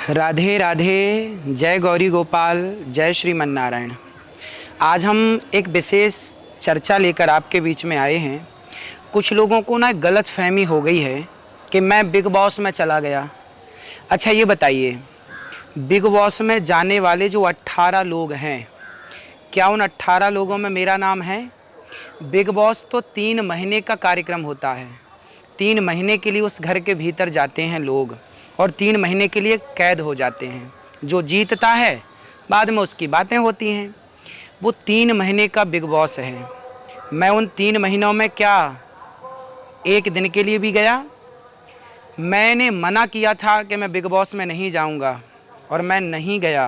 राधे राधे, जय गौरी गोपाल, जय श्रीमन नारायण। आज हम एक विशेष चर्चा लेकर आपके बीच में आए हैं। कुछ लोगों को ना गलत फहमी हो गई है कि मैं बिग बॉस में चला गया। अच्छा ये बताइए, बिग बॉस में जाने वाले जो 18 लोग हैं, क्या उन 18 लोगों में मेरा नाम है? बिग बॉस तो 3 महीने का कार्यक्रम होता है। 3 महीने के लिए उस घर के भीतर जाते हैं लोग और 3 महीने के लिए कैद हो जाते हैं। जो जीतता है बाद में उसकी बातें होती हैं। वो 3 महीने का बिग बॉस है। मैं उन 3 महीनों में क्या एक दिन के लिए भी गया? मैंने मना किया था कि मैं बिग बॉस में नहीं जाऊंगा और मैं नहीं गया।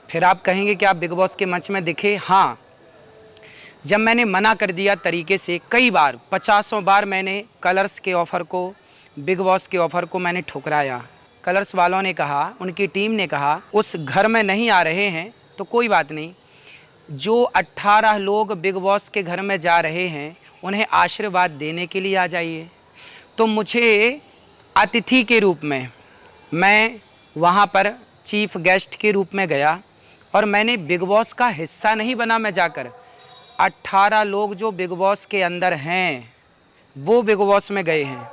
फिर आप कहेंगे कि आप बिग बॉस के मंच में दिखे। हाँ, जब मैंने मना कर दिया तरीके से, कई बार 50 बार मैंने कलर्स के ऑफ़र को, बिग बॉस के ऑफ़र को मैंने ठुकराया। कलर्स वालों ने कहा, उनकी टीम ने कहा उस घर में नहीं आ रहे हैं तो कोई बात नहीं, जो 18 लोग बिग बॉस के घर में जा रहे हैं उन्हें आशीर्वाद देने के लिए आ जाइए। तो मुझे अतिथि के रूप में मैं वहाँ पर चीफ गेस्ट के रूप में गया और मैंने बिग बॉस का हिस्सा नहीं बना। मैं जाकर 18 लोग जो बिग बॉस के अंदर हैं वो बिग बॉस में गए हैं,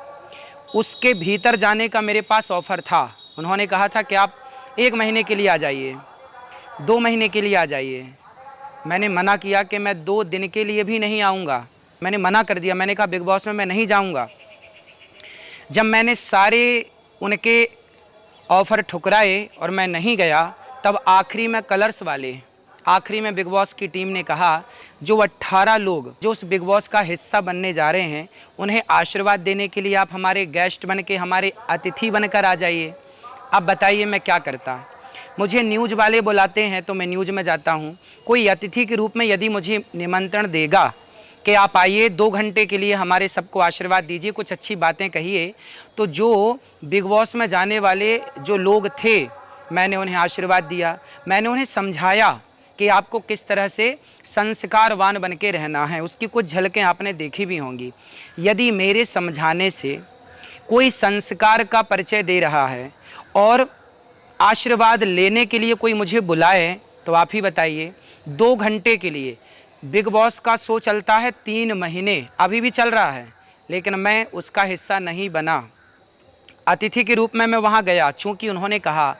उसके भीतर जाने का मेरे पास ऑफ़र था। उन्होंने कहा था कि आप 1 महीने के लिए आ जाइए, 2 महीने के लिए आ जाइए। मैंने मना किया कि मैं 2 दिन के लिए भी नहीं आऊँगा। मैंने मना कर दिया, मैंने कहा बिग बॉस में मैं नहीं जाऊँगा। जब मैंने सारे उनके ऑफ़र ठुकराए और मैं नहीं गया, तब आखिरी में कलर्स वाले, आखिरी में बिग बॉस की टीम ने कहा जो 18 लोग जो उस बिग बॉस का हिस्सा बनने जा रहे हैं उन्हें आशीर्वाद देने के लिए आप हमारे गेस्ट बन के, हमारे अतिथि बनकर आ जाइए। अब बताइए मैं क्या करता? मुझे न्यूज़ वाले बुलाते हैं तो मैं न्यूज़ में जाता हूँ। कोई अतिथि के रूप में यदि मुझे निमंत्रण देगा कि आप आइए 2 घंटे के लिए हमारे सबको आशीर्वाद दीजिए, कुछ अच्छी बातें कहिए, तो जो बिग बॉस में जाने वाले जो लोग थे मैंने उन्हें आशीर्वाद दिया। मैंने उन्हें समझाया कि आपको किस तरह से संस्कारवान बन के रहना है। उसकी कुछ झलकें आपने देखी भी होंगी। यदि मेरे समझाने से कोई संस्कार का परिचय दे रहा है और आशीर्वाद लेने के लिए कोई मुझे बुलाए तो आप ही बताइए। 2 घंटे के लिए बिग बॉस का शो चलता है 3 महीने, अभी भी चल रहा है, लेकिन मैं उसका हिस्सा नहीं बना। अतिथि के रूप में मैं वहाँ गया, चूँकि उन्होंने कहा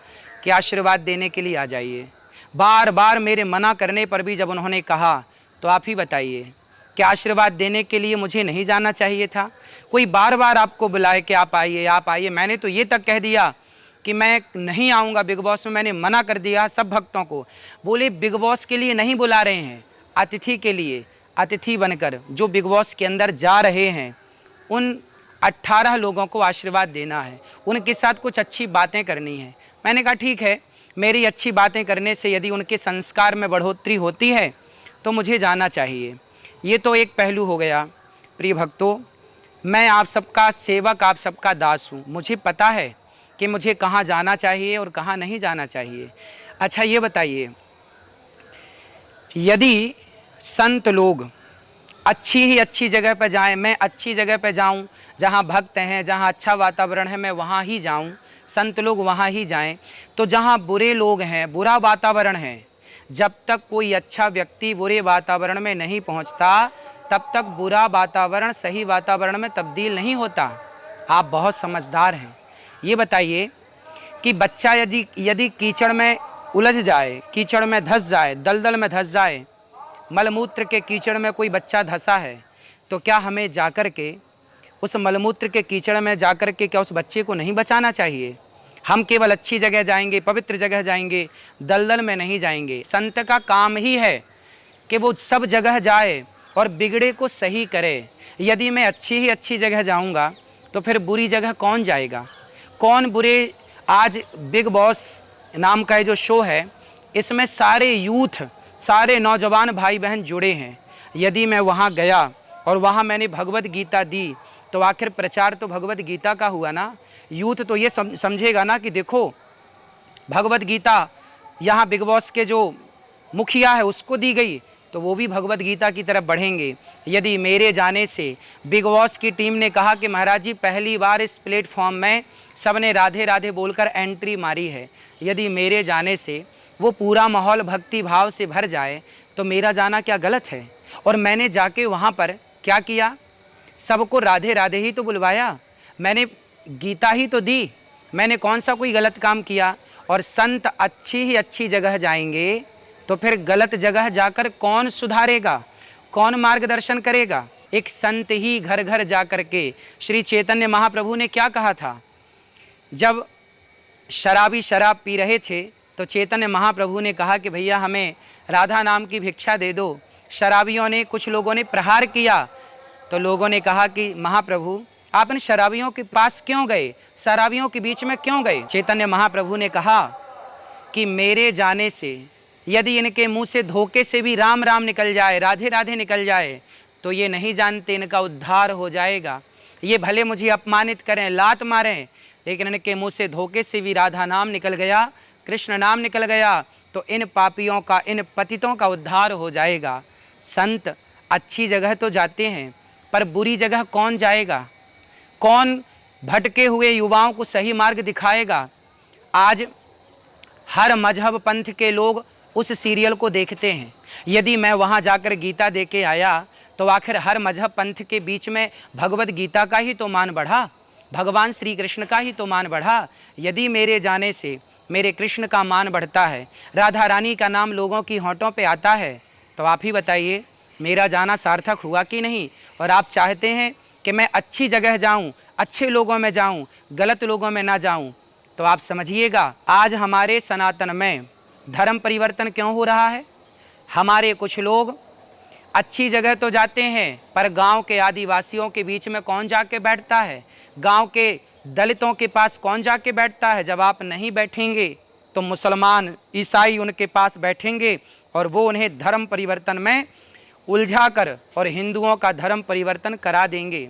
कि आशीर्वाद देने के लिए आ जाइए। बार बार मेरे मना करने पर भी जब उन्होंने कहा तो आप ही बताइए कि आशीर्वाद देने के लिए मुझे नहीं जाना चाहिए था? कोई बार बार आपको बुलाए कि आप आइए आप आइए। मैंने तो ये तक कह दिया कि मैं नहीं आऊँगा बिग बॉस में। मैंने मना कर दिया सब भक्तों को। बोले बिग बॉस के लिए नहीं बुला रहे हैं, अतिथि के लिए, अतिथि बनकर जो बिग बॉस के अंदर जा रहे हैं उन 18 लोगों को आशीर्वाद देना है, उनके साथ कुछ अच्छी बातें करनी है। मैंने कहा ठीक है, मेरी अच्छी बातें करने से यदि उनके संस्कार में बढ़ोतरी होती है तो मुझे जाना चाहिए। ये तो एक पहलू हो गया। प्रिय भक्तों, मैं आप सबका सेवक, आप सबका दास हूँ। मुझे पता है कि मुझे कहाँ जाना चाहिए और कहाँ नहीं जाना चाहिए। अच्छा ये बताइए, यदि संत लोग अच्छी ही अच्छी जगह पर जाएं, मैं अच्छी जगह पर जाऊं, जहां भक्त हैं, जहां अच्छा वातावरण है, मैं वहां ही जाऊं, संत लोग वहां ही जाएं, तो जहां बुरे लोग हैं, बुरा वातावरण है, जब तक कोई अच्छा व्यक्ति बुरे वातावरण में नहीं पहुंचता तब तक बुरा वातावरण सही वातावरण में तब्दील नहीं होता। आप बहुत समझदार हैं। ये बताइए कि बच्चा यदि कीचड़ में उलझ जाए, कीचड़ में धंस जाए, दलदल में धंस जाए, मलमूत्र के कीचड़ में कोई बच्चा धंसा है, तो क्या हमें जाकर के उस मलमूत्र के कीचड़ में जाकर के क्या उस बच्चे को नहीं बचाना चाहिए? हम केवल अच्छी जगह जाएंगे, पवित्र जगह जाएंगे, दलदल में नहीं जाएंगे। संत का काम ही है कि वो सब जगह जाए और बिगड़े को सही करे। यदि मैं अच्छी ही अच्छी जगह जाऊंगा तो फिर बुरी जगह कौन जाएगा? कौन बुरे? आज बिग बॉस नाम का जो शो है, इसमें सारे यूथ, सारे नौजवान भाई बहन जुड़े हैं। यदि मैं वहाँ गया और वहाँ मैंने भगवत गीता दी तो आखिर प्रचार तो भगवत गीता का हुआ ना। यूथ तो ये समझेगा ना कि देखो भगवत गीता यहाँ बिग बॉस के जो मुखिया है उसको दी गई, तो वो भी भगवत गीता की तरफ बढ़ेंगे। यदि मेरे जाने से बिग बॉस की टीम ने कहा कि महाराज जी पहली बार इस प्लेटफॉर्म में सबने राधे राधे बोलकर एंट्री मारी है, यदि मेरे जाने से वो पूरा माहौल भक्ति भाव से भर जाए तो मेरा जाना क्या गलत है? और मैंने जाके वहाँ पर क्या किया? सबको राधे राधे ही तो बुलवाया, मैंने गीता ही तो दी, मैंने कौन सा कोई गलत काम किया? और संत अच्छी ही अच्छी जगह जाएंगे तो फिर गलत जगह जाकर कौन सुधारेगा, कौन मार्गदर्शन करेगा? एक संत ही घर घर जा कर के, श्री चैतन्य महाप्रभु ने क्या कहा था? जब शराबी शराब पी रहे थे तो चैतन्य महाप्रभु ने कहा कि भैया हमें राधा नाम की भिक्षा दे दो। शराबियों ने, कुछ लोगों ने प्रहार किया तो लोगों ने कहा कि महाप्रभु आप इन शराबियों के पास क्यों गए, शराबियों के बीच में क्यों गए? चैतन्य महाप्रभु ने कहा कि मेरे जाने से यदि इनके मुंह से धोखे से भी राम राम निकल जाए, राधे राधे निकल जाए, तो ये नहीं जानते इनका उद्धार हो जाएगा। ये भले मुझे अपमानित करें, लात मारें, लेकिन इनके मुंह से धोखे से भी राधा नाम निकल गया, कृष्ण नाम निकल गया, तो इन पापियों का, इन पतितों का उद्धार हो जाएगा। संत अच्छी जगह तो जाते हैं, पर बुरी जगह कौन जाएगा? कौन भटके हुए युवाओं को सही मार्ग दिखाएगा? आज हर मजहब पंथ के लोग उस सीरियल को देखते हैं। यदि मैं वहाँ जाकर गीता दे के आया तो आखिर हर मजहब पंथ के बीच में भगवत गीता का ही तो मान बढ़ा, भगवान श्री कृष्ण का ही तो मान बढ़ा। यदि मेरे जाने से मेरे कृष्ण का मान बढ़ता है, राधा रानी का नाम लोगों की होंठों पे आता है, तो आप ही बताइए मेरा जाना सार्थक हुआ कि नहीं? और आप चाहते हैं कि मैं अच्छी जगह जाऊं, अच्छे लोगों में जाऊं, गलत लोगों में ना जाऊं, तो आप समझिएगा आज हमारे सनातन में धर्म परिवर्तन क्यों हो रहा है। हमारे कुछ लोग अच्छी जगह तो जाते हैं, पर गांव के आदिवासियों के बीच में कौन जाके बैठता है? गांव के दलितों के पास कौन जाके बैठता है? जब आप नहीं बैठेंगे तो मुसलमान, ईसाई उनके पास बैठेंगे और वो उन्हें धर्म परिवर्तन में उलझा कर और हिंदुओं का धर्म परिवर्तन करा देंगे।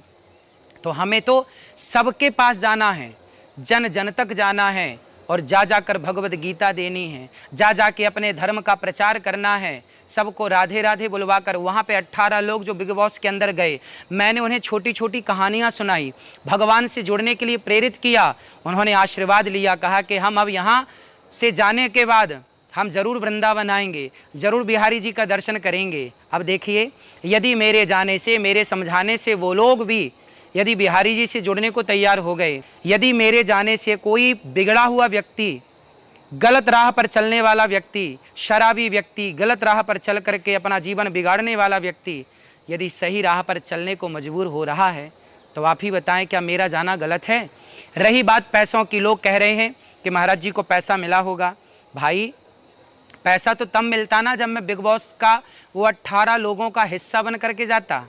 तो हमें तो सबके पास जाना है, जन जन तक जाना है और जा जाकर भगवत गीता देनी है, जा जाके अपने धर्म का प्रचार करना है, सबको राधे राधे बुलवाकर। वहाँ पे 18 लोग जो बिग बॉस के अंदर गए, मैंने उन्हें छोटी छोटी कहानियाँ सुनाई, भगवान से जुड़ने के लिए प्रेरित किया, उन्होंने आशीर्वाद लिया, कहा कि हम अब यहाँ से जाने के बाद हम ज़रूर वृंदावन आएंगे, ज़रूर बिहारी जी का दर्शन करेंगे। अब देखिए, यदि मेरे जाने से, मेरे समझाने से वो लोग भी यदि बिहारी जी से जुड़ने को तैयार हो गए, यदि मेरे जाने से कोई बिगड़ा हुआ व्यक्ति, गलत राह पर चलने वाला व्यक्ति, शराबी व्यक्ति, गलत राह पर चल करके अपना जीवन बिगाड़ने वाला व्यक्ति यदि सही राह पर चलने को मजबूर हो रहा है, तो आप ही बताएं क्या मेरा जाना गलत है? रही बात पैसों की, लोग कह रहे हैं कि महाराज जी को पैसा मिला होगा। भाई पैसा तो तब मिलता ना जब मैं बिग बॉस का वो 18 लोगों का हिस्सा बन करके जाता।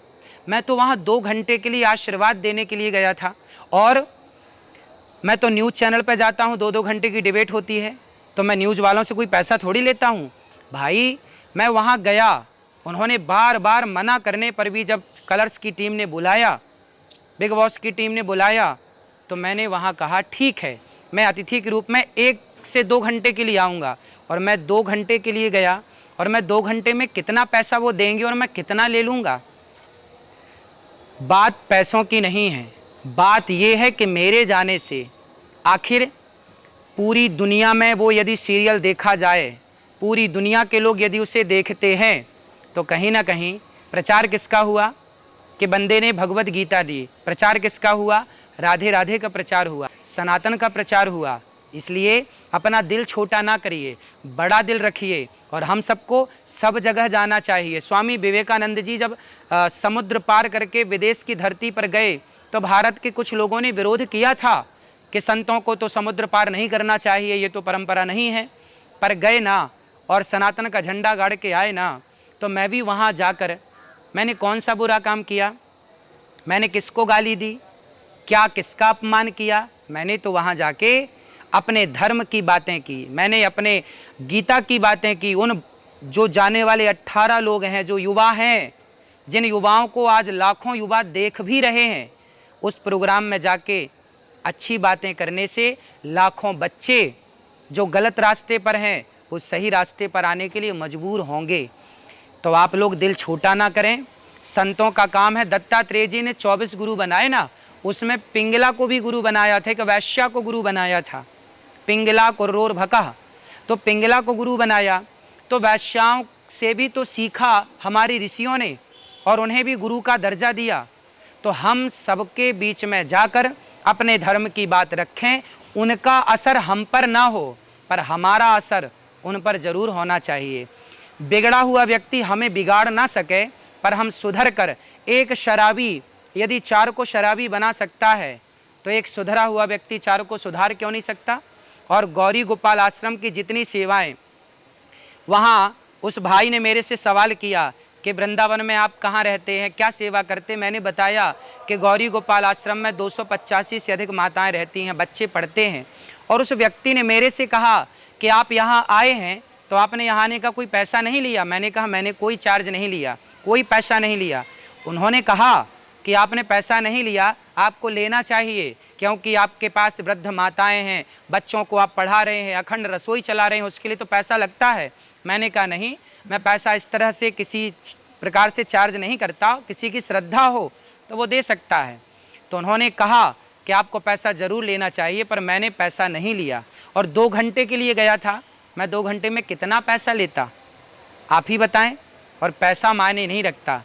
मैं तो वहाँ 2 घंटे के लिए आशीर्वाद देने के लिए गया था, और मैं तो न्यूज़ चैनल पर जाता हूँ, 2-2 घंटे की डिबेट होती है, तो मैं न्यूज़ वालों से कोई पैसा थोड़ी लेता हूँ। भाई मैं वहाँ गया, उन्होंने बार बार मना करने पर भी जब कलर्स की टीम ने बुलाया, बिग बॉस की टीम ने बुलाया, तो मैंने वहाँ कहा ठीक है, मैं अतिथि के रूप में 1 से 2 घंटे के लिए आऊँगा। और मैं 2 घंटे के लिए गया, और मैं 2 घंटे में कितना पैसा वो देंगे और मैं कितना ले लूँगा। बात पैसों की नहीं है, बात ये है कि मेरे जाने से आखिर पूरी दुनिया में वो यदि सीरियल देखा जाए, पूरी दुनिया के लोग यदि उसे देखते हैं, तो कहीं ना कहीं प्रचार किसका हुआ कि बंदे ने भगवत गीता दी, प्रचार किसका हुआ? राधे राधे का प्रचार हुआ, सनातन का प्रचार हुआ। इसलिए अपना दिल छोटा ना करिए, बड़ा दिल रखिए, और हम सबको सब जगह जाना चाहिए। स्वामी विवेकानंद जी जब समुद्र पार करके विदेश की धरती पर गए, तो भारत के कुछ लोगों ने विरोध किया था कि संतों को तो समुद्र पार नहीं करना चाहिए, ये तो परंपरा नहीं है, पर गए ना और सनातन का झंडा गाड़ के आए ना। तो मैं भी वहाँ जाकर मैंने कौन सा बुरा काम किया? मैंने किसको गाली दी? क्या किसका अपमान किया? मैंने तो वहाँ जाके अपने धर्म की बातें की, मैंने अपने गीता की बातें की। उन जो जाने वाले 18 लोग हैं, जो युवा हैं, जिन युवाओं को आज लाखों युवा देख भी रहे हैं, उस प्रोग्राम में जाके अच्छी बातें करने से लाखों बच्चे जो गलत रास्ते पर हैं वो सही रास्ते पर आने के लिए मजबूर होंगे। तो आप लोग दिल छोटा ना करें, संतों का काम है। दत्तात्रेय जी ने 24 गुरु बनाए ना, उसमें पिंगला को भी गुरु बनाया था, कि वैश्या को गुरु बनाया था, पिंगला कुर्रोर भका, तो पिंगला को गुरु बनाया। तो वैश्याओं से भी तो सीखा हमारी ऋषियों ने और उन्हें भी गुरु का दर्जा दिया। तो हम सबके बीच में जाकर अपने धर्म की बात रखें, उनका असर हम पर ना हो, पर हमारा असर उन पर जरूर होना चाहिए। बिगड़ा हुआ व्यक्ति हमें बिगाड़ ना सके, पर हम सुधर कर, एक शराबी यदि 4 को शराबी बना सकता है, तो एक सुधरा हुआ व्यक्ति 4 को सुधार क्यों नहीं सकता। और गौरी गोपाल आश्रम की जितनी सेवाएं, वहाँ उस भाई ने मेरे से सवाल किया कि वृंदावन में आप कहाँ रहते हैं, क्या सेवा करते। मैंने बताया कि गौरी गोपाल आश्रम में 285 से अधिक माताएं रहती हैं, बच्चे पढ़ते हैं। और उस व्यक्ति ने मेरे से कहा कि आप यहाँ आए हैं तो आपने यहाँ आने का कोई पैसा नहीं लिया। मैंने कहा मैंने कोई चार्ज नहीं लिया, कोई पैसा नहीं लिया। उन्होंने कहा कि आपने पैसा नहीं लिया, आपको लेना चाहिए, क्योंकि आपके पास वृद्ध माताएं हैं, बच्चों को आप पढ़ा रहे हैं, अखंड रसोई चला रहे हैं, उसके लिए तो पैसा लगता है। मैंने कहा नहीं, मैं पैसा इस तरह से किसी प्रकार से चार्ज नहीं करता, किसी की श्रद्धा हो तो वो दे सकता है। तो उन्होंने कहा कि आपको पैसा ज़रूर लेना चाहिए, पर मैंने पैसा नहीं लिया। और 2 घंटे के लिए गया था, मैं 2 घंटे में कितना पैसा लेता आप ही बताएं। और पैसा मायने नहीं रखता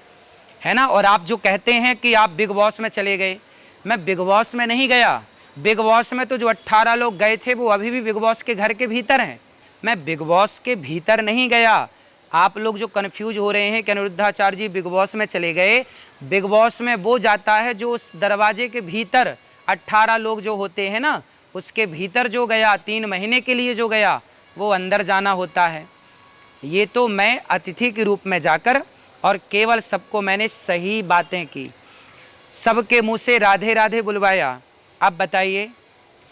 है ना। और आप जो कहते हैं कि आप बिग बॉस में चले गए, मैं बिग बॉस में नहीं गया। बिग बॉस में तो जो 18 लोग गए थे वो अभी भी बिग बॉस के घर के भीतर हैं, मैं बिग बॉस के भीतर नहीं गया। आप लोग जो कन्फ्यूज हो रहे हैं कि अनिरुद्धाचार्य जी बिग बॉस में चले गए, बिग बॉस में वो जाता है जो उस दरवाजे के भीतर 18 लोग जो होते हैं ना, उसके भीतर जो गया, 3 महीने के लिए जो गया, वो अंदर जाना होता है। ये तो मैं अतिथि के रूप में जाकर और केवल सबको मैंने सही बातें की, सबके मुंह से राधे राधे बुलवाया। अब बताइए,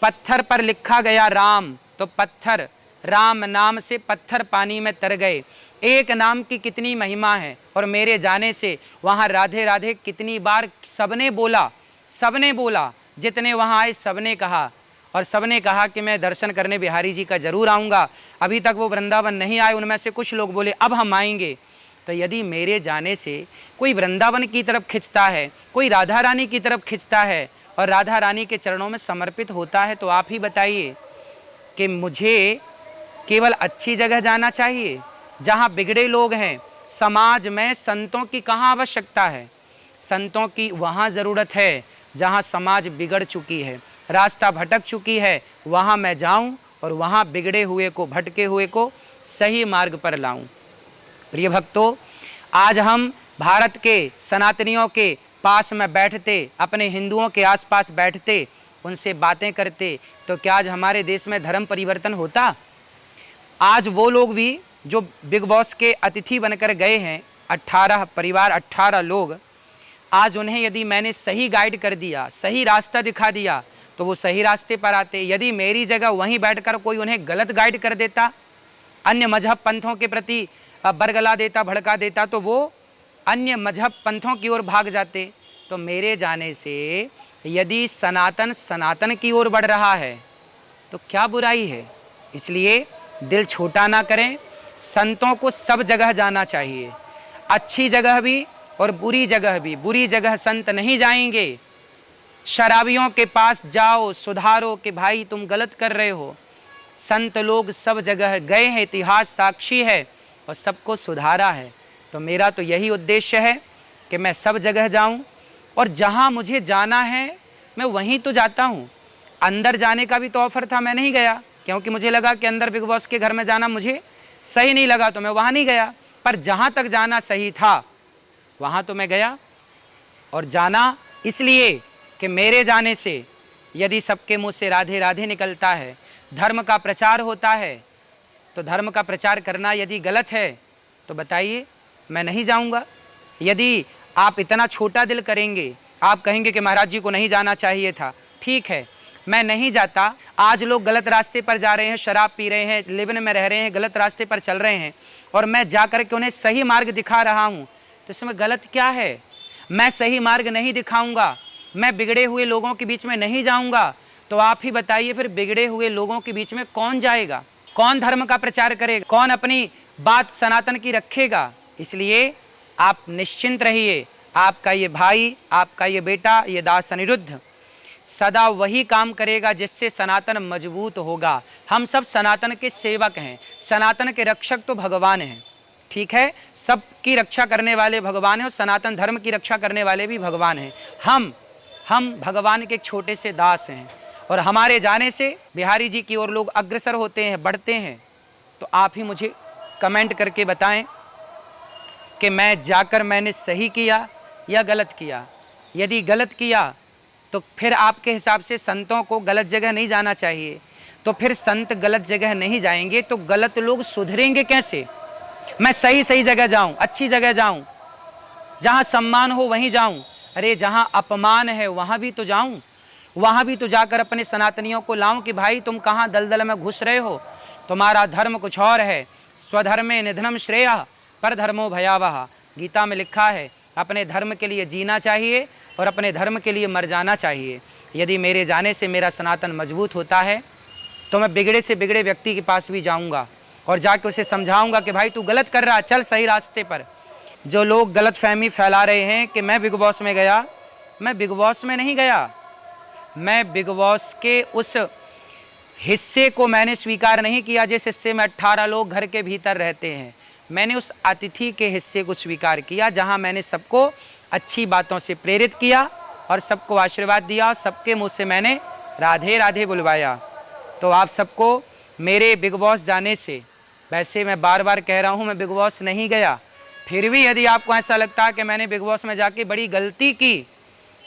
पत्थर पर लिखा गया राम, तो पत्थर, राम नाम से पत्थर पानी में तर गए। एक नाम की कितनी महिमा है। और मेरे जाने से वहाँ राधे राधे कितनी बार सबने बोला, सबने बोला, जितने वहाँ आए सबने कहा। और सबने कहा कि मैं दर्शन करने बिहारी जी का जरूर आऊँगा। अभी तक वो वृंदावन नहीं आए, उनमें से कुछ लोग बोले अब हम आएंगे। तो यदि मेरे जाने से कोई वृंदावन की तरफ खिंचता है, कोई राधा रानी की तरफ खिंचता है और राधा रानी के चरणों में समर्पित होता है, तो आप ही बताइए कि मुझे केवल अच्छी जगह जाना चाहिए जहाँ बिगड़े लोग हैं। समाज में संतों की कहाँ आवश्यकता है, संतों की वहाँ ज़रूरत है जहाँ समाज बिगड़ चुकी है, रास्ता भटक चुकी है। वहाँ मैं जाऊँ और वहाँ बिगड़े हुए को, भटके हुए को सही मार्ग पर लाऊं। प्रिय भक्तों, आज हम भारत के सनातनियों के पास में बैठते, अपने हिंदुओं के आसपास बैठते, उनसे बातें करते, तो क्या आज हमारे देश में धर्म परिवर्तन होता? आज वो लोग भी जो बिग बॉस के अतिथि बनकर गए हैं, 18 परिवार, 18 लोग, आज उन्हें यदि मैंने सही गाइड कर दिया, सही रास्ता दिखा दिया, तो वो सही रास्ते पर आते। यदि मेरी जगह वहीं बैठकर कोई उन्हें गलत गाइड कर देता, अन्य मजहब पंथों के प्रति बरगला देता, भड़का देता, तो वो अन्य मजहब पंथों की ओर भाग जाते। तो मेरे जाने से यदि सनातन सनातन की ओर बढ़ रहा है तो क्या बुराई है। इसलिए दिल छोटा ना करें, संतों को सब जगह जाना चाहिए, अच्छी जगह भी और बुरी जगह भी। बुरी जगह संत नहीं जाएंगे। शराबियों के पास जाओ, सुधारो कि भाई तुम गलत कर रहे हो। संत लोग सब जगह गए हैं, इतिहास साक्षी है, और सबको सुधारा है। तो मेरा तो यही उद्देश्य है कि मैं सब जगह जाऊं, और जहां मुझे जाना है मैं वहीं तो जाता हूं। अंदर जाने का भी तो ऑफर था, मैं नहीं गया, क्योंकि मुझे लगा कि अंदर बिग बॉस के घर में जाना मुझे सही नहीं लगा, तो मैं वहाँ नहीं गया। पर जहाँ तक जाना सही था वहाँ तो मैं गया। और जाना इसलिए कि मेरे जाने से यदि सबके मुँह से राधे राधे निकलता है, धर्म का प्रचार होता है, तो धर्म का प्रचार करना यदि गलत है तो बताइए, मैं नहीं जाऊंगा। यदि आप इतना छोटा दिल करेंगे, आप कहेंगे कि महाराज जी को नहीं जाना चाहिए था, ठीक है, मैं नहीं जाता। आज लोग गलत रास्ते पर जा रहे हैं, शराब पी रहे हैं, लिवन में रह रहे हैं, गलत रास्ते पर चल रहे हैं, और मैं जा कर के उन्हें सही मार्ग दिखा रहा हूँ, तो इसमें गलत क्या है। मैं सही मार्ग नहीं दिखाऊंगा, मैं बिगड़े हुए लोगों के बीच में नहीं जाऊंगा, तो आप ही बताइए फिर बिगड़े हुए लोगों के बीच में कौन जाएगा, कौन धर्म का प्रचार करेगा, कौन अपनी बात सनातन की रखेगा। इसलिए आप निश्चिंत रहिए, आपका ये भाई, आपका ये बेटा, ये दास अनिरुद्ध सदा वही काम करेगा जिससे सनातन मजबूत होगा। हम सब सनातन के सेवक हैं, सनातन के रक्षक तो भगवान हैं, ठीक है, सबकी रक्षा करने वाले भगवान हैं और सनातन धर्म की रक्षा करने वाले भी भगवान हैं। हम भगवान के एक छोटे से दास हैं और हमारे जाने से बिहारी जी की ओर लोग अग्रसर होते हैं, बढ़ते हैं। तो आप ही मुझे कमेंट करके बताएं कि मैं जाकर मैंने सही किया या गलत किया। यदि गलत किया तो फिर आपके हिसाब से संतों को गलत जगह नहीं जाना चाहिए, तो फिर संत गलत जगह नहीं जाएंगे तो गलत लोग सुधरेंगे कैसे? मैं सही जगह जाऊं, अच्छी जगह जाऊं, जहां सम्मान हो वहीं जाऊं। अरे जहां अपमान है वहां भी तो जाऊं, वहां भी तो जाकर अपने सनातनियों को लाऊं कि भाई तुम कहां दलदल में घुस रहे हो, तुम्हारा धर्म कुछ और है। स्वधर्मे निधनम श्रेय पर धर्मो भयावह, गीता में लिखा है अपने धर्म के लिए जीना चाहिए और अपने धर्म के लिए मर जाना चाहिए। यदि मेरे जाने से मेरा सनातन मजबूत होता है तो मैं बिगड़े से बिगड़े व्यक्ति के पास भी जाऊंगा और जाके उसे समझाऊंगा कि भाई तू गलत कर रहा, चल सही रास्ते पर। जो लोग गलत फहमी फैला रहे हैं कि मैं बिग बॉस में गया, मैं बिग बॉस में नहीं गया, मैं बिग बॉस के उस हिस्से को मैंने स्वीकार नहीं किया जिस हिस्से में 18 लोग घर के भीतर रहते हैं। मैंने उस अतिथि के हिस्से को स्वीकार किया जहां मैंने सबको अच्छी बातों से प्रेरित किया और सबको आशीर्वाद दिया, सबके मुँह से मैंने राधे राधे बुलवाया। तो आप सबको मेरे बिग बॉस जाने से, वैसे मैं बार बार कह रहा हूँ मैं बिग बॉस नहीं गया, फिर भी यदि आपको ऐसा लगता है कि मैंने बिग बॉस में जाके बड़ी गलती की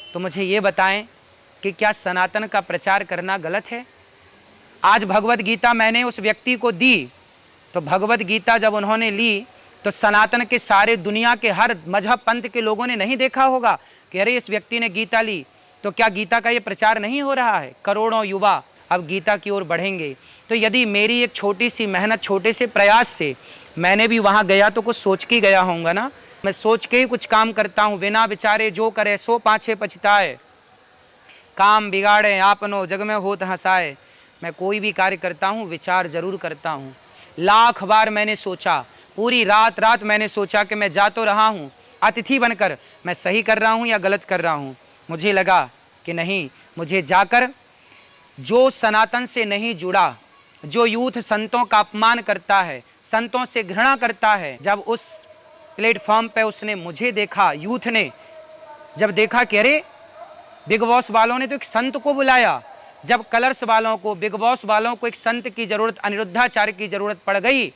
तो मुझे ये बताएं कि क्या सनातन का प्रचार करना गलत है? आज भगवत गीता मैंने उस व्यक्ति को दी, तो भगवत गीता जब उन्होंने ली तो सनातन के सारे दुनिया के हर मजहब पंथ के लोगों ने नहीं देखा होगा कि अरे इस व्यक्ति ने गीता ली, तो क्या गीता का ये प्रचार नहीं हो रहा है? करोड़ों युवा अब गीता की ओर बढ़ेंगे। तो यदि मेरी एक छोटी सी मेहनत, छोटे से प्रयास से मैंने भी वहाँ गया तो कुछ सोच के गया होऊंगा ना। मैं सोच के ही कुछ काम करता हूँ, बिना विचारे जो करे सो पाछे पछताए, काम बिगाड़े आपनो जग में होत हंसाए। मैं कोई भी कार्य करता हूँ विचार जरूर करता हूँ। लाख बार मैंने सोचा, पूरी रात मैंने सोचा कि मैं जा तो रहा हूँ अतिथि बनकर, मैं सही कर रहा हूँ या गलत कर रहा हूँ। मुझे लगा कि नहीं, मुझे जाकर जो सनातन से नहीं जुड़ा, जो यूथ संतों का अपमान करता है, संतों से घृणा करता है, जब उस प्लेटफॉर्म पे उसने मुझे देखा, यूथ ने जब देखा कि अरे बिग बॉस वालों ने तो एक संत को बुलाया, जब कलर्स वालों को, बिग बॉस वालों को एक संत की ज़रूरत, अनिरुद्धाचार्य की ज़रूरत पड़ गई,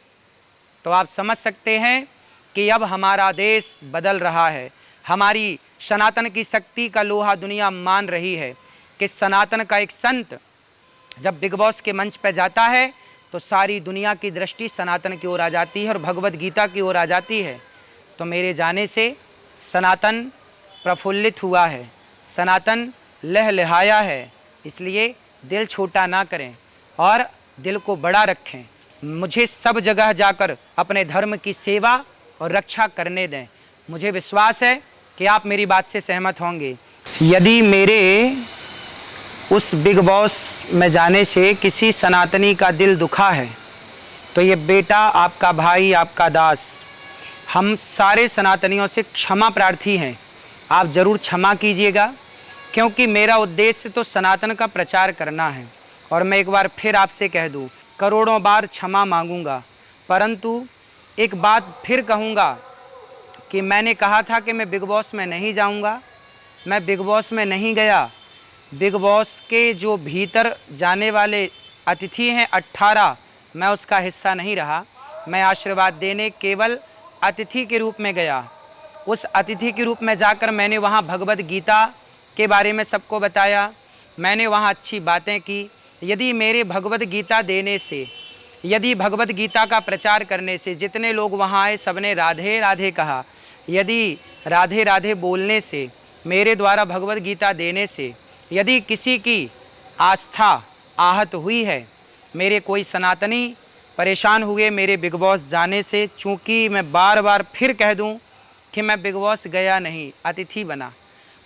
तो आप समझ सकते हैं कि अब हमारा देश बदल रहा है। हमारी सनातन की शक्ति का लोहा दुनिया मान रही है कि सनातन का एक संत जब बिग बॉस के मंच पर जाता है तो सारी दुनिया की दृष्टि सनातन की ओर आ जाती है और भगवत गीता की ओर आ जाती है। तो मेरे जाने से सनातन प्रफुल्लित हुआ है, सनातन लहलहाया है। इसलिए दिल छोटा ना करें और दिल को बड़ा रखें। मुझे सब जगह जाकर अपने धर्म की सेवा और रक्षा करने दें। मुझे विश्वास है कि आप मेरी बात से सहमत होंगे। यदि मेरे उस बिग बॉस में जाने से किसी सनातनी का दिल दुखा है तो ये बेटा, आपका भाई, आपका दास, हम सारे सनातनियों से क्षमा प्रार्थी हैं। आप ज़रूर क्षमा कीजिएगा, क्योंकि मेरा उद्देश्य तो सनातन का प्रचार करना है। और मैं एक बार फिर आपसे कह दूं, करोड़ों बार क्षमा मांगूंगा, परंतु एक बात फिर कहूंगा कि मैंने कहा था कि मैं बिग बॉस में नहीं जाऊंगा, मैं बिग बॉस में नहीं गया। बिग बॉस के जो भीतर जाने वाले अतिथि हैं 18, मैं उसका हिस्सा नहीं रहा। मैं आशीर्वाद देने केवल अतिथि के रूप में गया। उस अतिथि के रूप में जाकर मैंने वहाँ भगवत गीता के बारे में सबको बताया, मैंने वहाँ अच्छी बातें की। यदि मेरे भगवत गीता देने से, यदि भगवत गीता का प्रचार करने से जितने लोग वहाँ आए सबने राधे राधे कहा, यदि राधे राधे बोलने से, मेरे द्वारा भगवत गीता देने से यदि किसी की आस्था आहत हुई है, मेरे कोई सनातनी परेशान हुए मेरे बिग बॉस जाने से, चूँकि मैं बार बार फिर कह दूँ कि मैं बिग बॉस गया नहीं, अतिथि बना,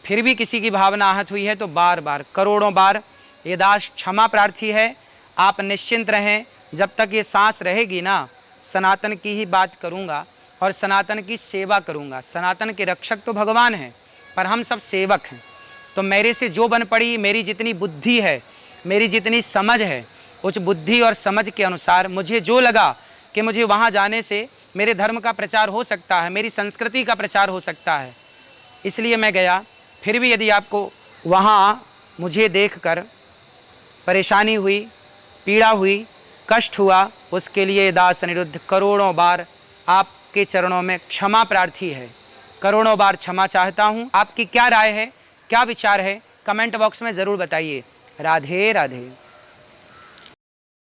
फिर भी किसी की भावना आहत हुई है तो बार बार, करोड़ों बार ये दास क्षमा प्रार्थी है। आप निश्चिंत रहें, जब तक ये सांस रहेगी ना, सनातन की ही बात करूँगा। और सनातन की सेवा करूँगा। सनातन के रक्षक तो भगवान हैं, पर हम सब सेवक हैं। तो मेरे से जो बन पड़ी, मेरी जितनी बुद्धि है, मेरी जितनी समझ है, उस बुद्धि और समझ के अनुसार मुझे जो लगा कि मुझे वहाँ जाने से मेरे धर्म का प्रचार हो सकता है, मेरी संस्कृति का प्रचार हो सकता है, इसलिए मैं गया। फिर भी यदि आपको वहाँ मुझे देखकर परेशानी हुई, पीड़ा हुई, कष्ट हुआ, उसके लिए दास अनिरुद्ध करोड़ों बार आपके चरणों में क्षमा प्रार्थी है, करोड़ों बार क्षमा चाहता हूँ। आपकी क्या राय है, क्या विचार है, कमेंट बॉक्स में ज़रूर बताइए। राधे राधे।